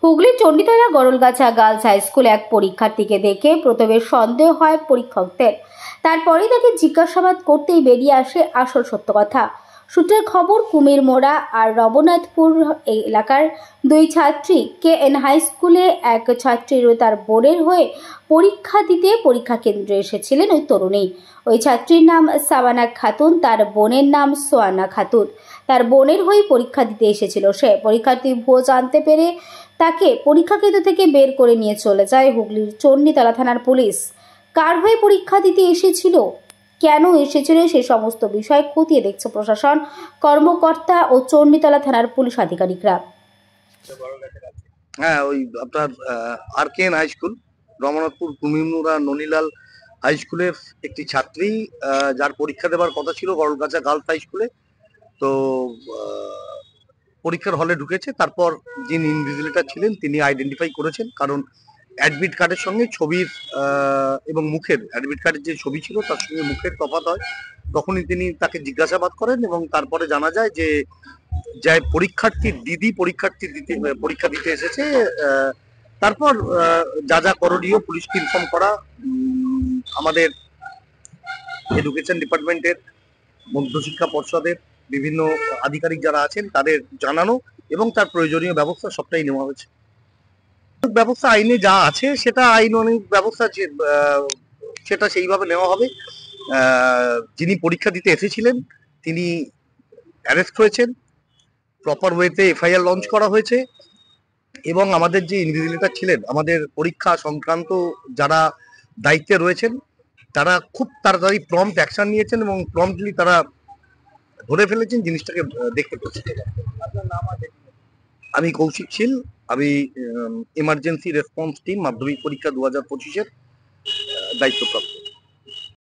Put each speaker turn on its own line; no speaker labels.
হুগলির Chanditala Garalgachha girls high স্কুলে এক পরীক্ষার্থীকে দেখে প্রথমে সন্দেহ হয় পরীক্ষকদের। তারপরে তাকে জিজ্ঞাসাবাদ করতেই বেরিয়ে আসে আসল সত্য কথা। সূত্রের খবর, কুমিরমোড়া আর রবনাথপুর এলাকার দুই ছাত্রী KN হাই স্কুলে এক ছাত্রীর তার বোনের হয়ে পরীক্ষা দিতে পরীক্ষা কেন্দ্রে এসেছিলেন ওই তরুণী। ওই ছাত্রীর নাম সাবানা খাতুন, তার বোনের নাম সোয়ানা খাতুন। তার বোনের হয়ে পরীক্ষা দিতে এসেছিল সে। পরীক্ষার্থী ভুয়ো জানতে পেরে তাকে পরীক্ষা কেন্দ্র থেকে বের করে নিয়ে চলে যায় হুগলির চণ্ডীতলা থানার পুলিশ। কার হয়ে পরীক্ষা দিতে এসেছিল, কেন এসেছিল, সে সমস্ত বিষয় খতিয়ে দেখছে প্রশাসন, কর্মকর্তা ও চণ্ডীতলা থানার পুলিশ আধিকারিকরা।
হ্যাঁ, ওই আপনার RKN high school, Ramnathpur কুমিরমুড়া ননীলাল high স্কুলের একটি ছাত্রী, যার পরীক্ষা দেওয়ার কথা ছিল গরলগাছা গার্লস হাই স্কুলে। তো পরীক্ষার হলে ঢুকেছে। তারপর যিনি ইনভিজিলেটর ছিলেন তিনি আইডেন্টিফাই করেছেন, কারণ অ্যাডমিট কার্ডের সঙ্গে ছবির এবং মুখের, অ্যাডমিট কার্ডের যে ছবি ছিল তার সঙ্গে মুখের তফাৎ হয়। তখনই তিনি তাকে জিজ্ঞাসাবাদ করেন এবং তারপরে জানা যায় যে পরীক্ষার্থীর দিদি পরীক্ষা দিতে এসেছে। তারপর যা যা করণীয় পুলিশকে ইনফর্ম করা, আমাদের এডুকেশন ডিপার্টমেন্টের, মধ্যশিক্ষা পর্ষদের বিভিন্ন আধিকারিক যারা আছেন তাদের জানানো এবং তার প্রয়োজনীয় ব্যবস্থা সবটাই নেওয়া হয়েছে। ব্যবস্থা আইনে যা আছে সেটা আইনানুগ ব্যবস্থা, সেটা সেইভাবে নেওয়া হবে। যিনি পরীক্ষা দিতে এসেছিলেন তিনি অ্যারেস্ট হয়েছেন, প্রপার ওয়েতে FIR লঞ্চ করা হয়েছে এবং আমাদের যে ইনভিজিলেটর ছিলেন, আমাদের পরীক্ষা সংক্রান্ত যারা দায়িত্বে রয়েছেন, তারা খুব তাড়াতাড়ি প্রম্পট অ্যাকশন নিয়েছেন এবং প্রম্পটলি তারা ধরে ফেলেছেন, জিনিসটাকে দেখতে পেয়েছেন। আমি কৌশিক শীল, আমি এমার্জেন্সি রেসপন্স টিম মাধ্যমিক পরীক্ষা 2025-এর দায়িত্বপ্রাপ্ত।